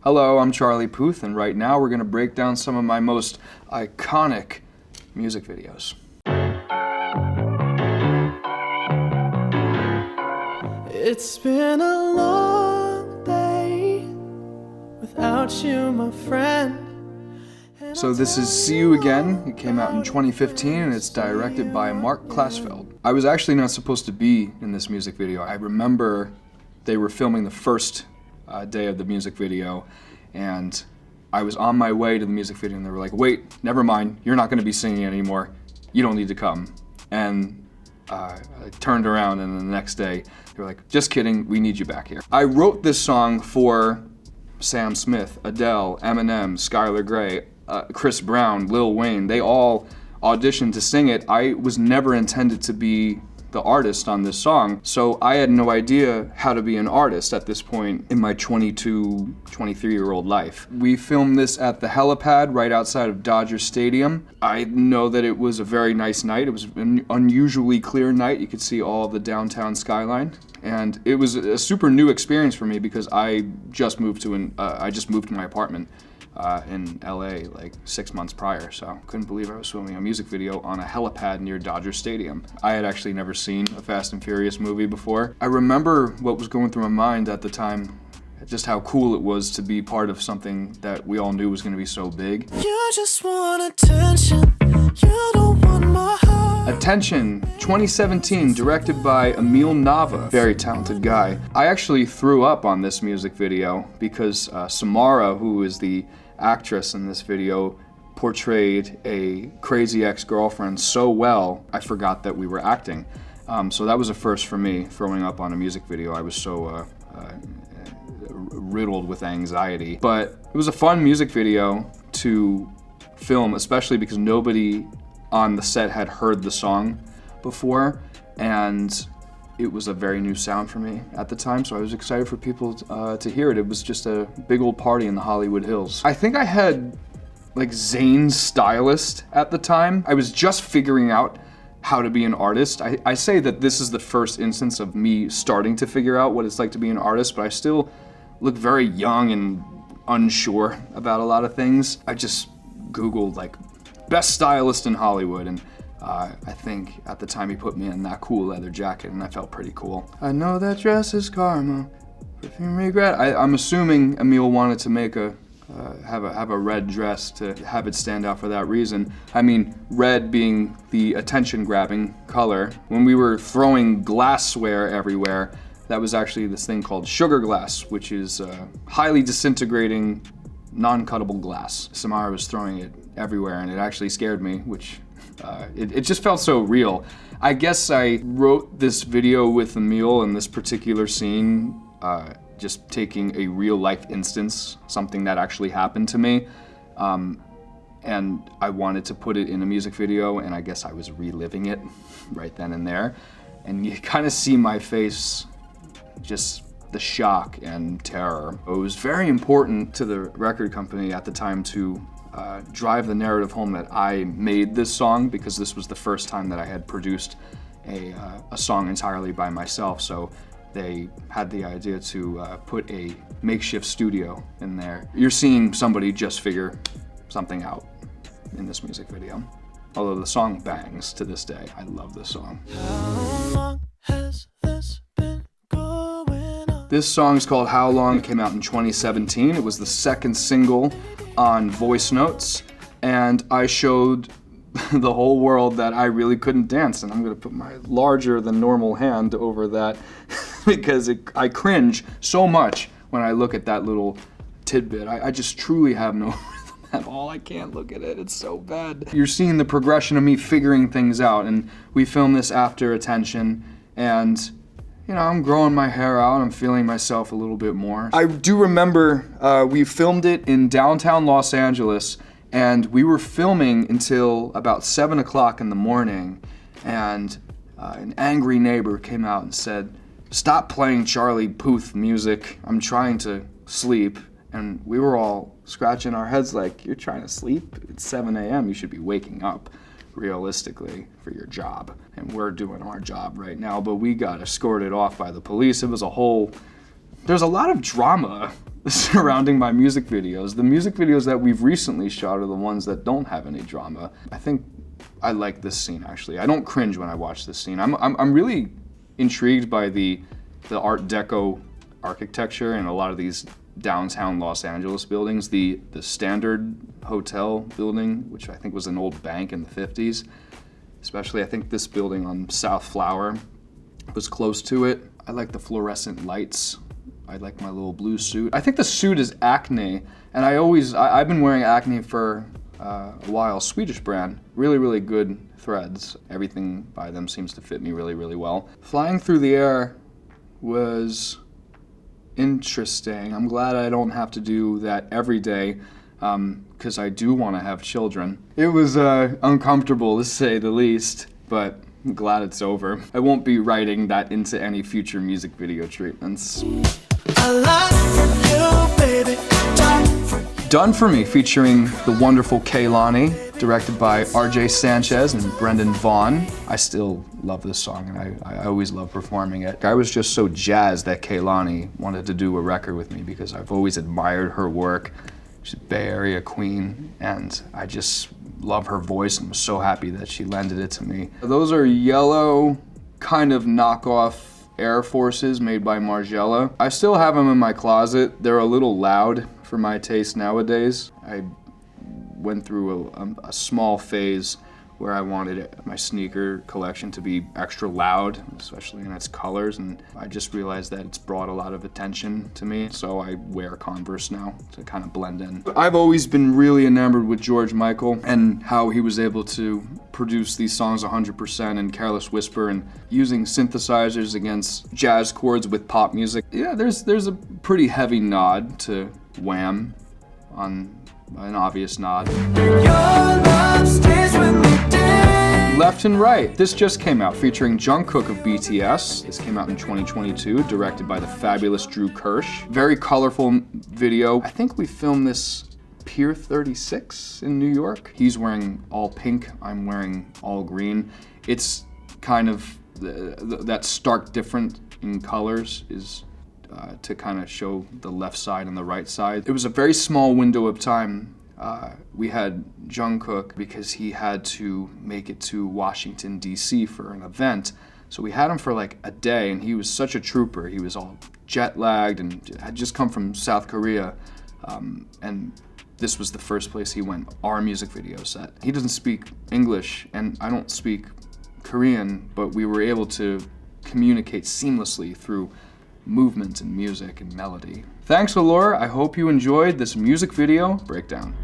Hello, I'm Charlie Puth, and right now we're going to break down some of my most iconic music videos. It's been a long day without you, my friend. So this is See You Again. It came out in 2015 and it's directed by Mark Klasfeld. I was actually not supposed to be in this music video. I remember they were filming the first day of the music video, and I was on my way to the music video and they were like, wait, never mind, you're not going to be singing anymore. You don't need to come. And I turned around and then the next day they were like, just kidding, we need you back here. I wrote this song for Sam Smith, Adele, Eminem, Skylar Grey, Chris Brown, Lil Wayne. They all auditioned to sing it. I was never intended to be the artist on this song, so I had no idea how to be an artist at this point in my 22, 23-year-old life. We filmed this at the helipad right outside of Dodger Stadium. I know that it was a very nice night. It was an unusually clear night. You could see all of the downtown skyline. And it was a super new experience for me because I just moved to my apartment in LA like 6 months prior, so couldn't believe I was filming a music video on a helipad near Dodger Stadium. I had actually never seen a Fast and Furious movie before. I remember what was going through my mind at the time, just how cool it was to be part of something that we all knew was going to be so big. You just want attention, you don't want my heart. Attention, 2017, directed by Emil Nava, very talented guy. I actually threw up on this music video because Samara, who is the actress in this video, portrayed a crazy ex-girlfriend so well, I forgot that we were acting. So that was a first for me, throwing up on a music video. I was so riddled with anxiety. But it was a fun music video to film, especially because nobody on the set had heard the song before, and it was a very new sound for me at the time, so I was excited for people to hear it. It was just a big old party in the Hollywood Hills. I think I had like Zayn's stylist at the time. I was just figuring out how to be an artist. I say that this is the first instance of me starting to figure out what it's like to be an artist, but I still look very young and unsure about a lot of things. I just Googled like best stylist in Hollywood, and I think at the time he put me in that cool leather jacket, and I felt pretty cool. I know that dress is karma, if you regret. I'm assuming Emil wanted to make have a red dress to have it stand out for that reason. I mean, red being the attention-grabbing color. When we were throwing glassware everywhere, that was actually this thing called sugar glass, which is highly disintegrating, non-cuttable glass. Samara was throwing it everywhere, and it actually scared me, which it just felt so real. I guess I wrote this video with Emil in this particular scene, just taking a real life instance, something that actually happened to me, and I wanted to put it in a music video, and I guess I was reliving it right then and there. And you kind of see my face, just the shock and terror. It was very important to the record company at the time to drive the narrative home that I made this song, because this was the first time that I had produced a song entirely by myself. So they had the idea to put a makeshift studio in there. You're seeing somebody just figure something out in this music video. Although the song bangs to this day. I love this song. How long has this been going on? This song is called How Long. It came out in 2017. It was the second single on Voice Notes, and I showed the whole world that I really couldn't dance, and I'm gonna put my larger than normal hand over that because I cringe so much when I look at that little tidbit. I just truly have no rhythm at all. I can't look at it, it's so bad. You're seeing the progression of me figuring things out, and we filmed this after Attention, and you know, I'm growing my hair out, I'm feeling myself a little bit more. I do remember we filmed it in downtown Los Angeles, and we were filming until about 7 o'clock in the morning, and an angry neighbor came out and said, "Stop playing Charlie Puth music, I'm trying to sleep." And we were all scratching our heads like, you're trying to sleep? It's 7 a.m., you should be waking up, realistically, for your job. And we're doing our job right now, but we got escorted off by the police. It was a whole There's a lot of drama surrounding my music videos. The music videos that we've recently shot are the ones that don't have any drama. I think I like this scene, actually. I don't cringe when I watch this scene. I'm really intrigued by the Art Deco architecture in a lot of these downtown Los Angeles buildings. The Standard Hotel building, which I think was an old bank in the 50s. Especially, I think this building on South Flower was close to it. I like the fluorescent lights. I like my little blue suit. I think the suit is Acne, and I've been wearing Acne for a while. Swedish brand, really, really good threads. Everything by them seems to fit me really, really well. Flying through the air was interesting. I'm glad I don't have to do that every day, because I do want to have children. It was uncomfortable, to say the least, but I'm glad it's over. I won't be writing that into any future music video treatments. Done For Me, featuring the wonderful Kehlani, directed by RJ Sanchez and Brendan Vaughn. I still love this song, and I always love performing it. I was just so jazzed that Kehlani wanted to do a record with me because I've always admired her work. She's a Bay Area queen, and I just love her voice and was so happy that she lended it to me. Those are yellow, kind of knockoff Air Forces made by Margiela. I still have them in my closet. They're a little loud for my taste nowadays. I went through a small phase where I wanted my sneaker collection to be extra loud, especially in its colors, and I just realized that it's brought a lot of attention to me, so I wear Converse now to kind of blend in. I've always been really enamored with George Michael and how he was able to produce these songs 100% in Careless Whisper and using synthesizers against jazz chords with pop music. Yeah, there's a pretty heavy nod to Wham on an obvious nod. Left and Right. This just came out, featuring Jungkook of BTS. This came out in 2022, directed by the fabulous Drew Kirsch. Very colorful video. I think we filmed this Pier 36 in New York. He's wearing all pink, I'm wearing all green. It's kind of, that stark difference in colors is to kind of show the left side and the right side. It was a very small window of time. We had Jungkook because he had to make it to Washington, D.C. for an event. So we had him for like a day, and he was such a trooper. He was all jet lagged and had just come from South Korea. And this was the first place he went, our music video set. He doesn't speak English, and I don't speak Korean, but we were able to communicate seamlessly through movement and music and melody. Thanks, Allure. I hope you enjoyed this music video breakdown.